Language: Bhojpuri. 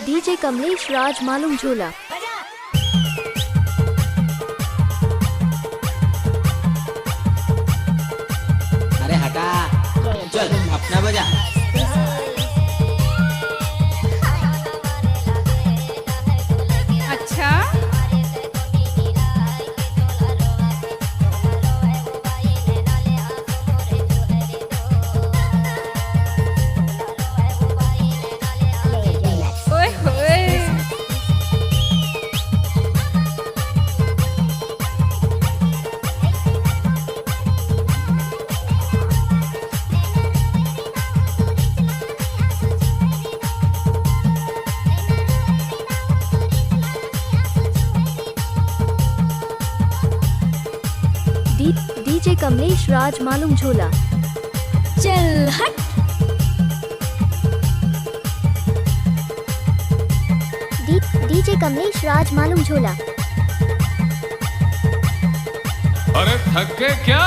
डीजे कमलेश राज मालूम झूला। अरे हटा, चल अपना बजा। अच्छा ओए होए डीजे कमलेश राज मालूम झूला। चल हट। डीजे कमलेश राज मालूम झूला। अरे थक गए क्या?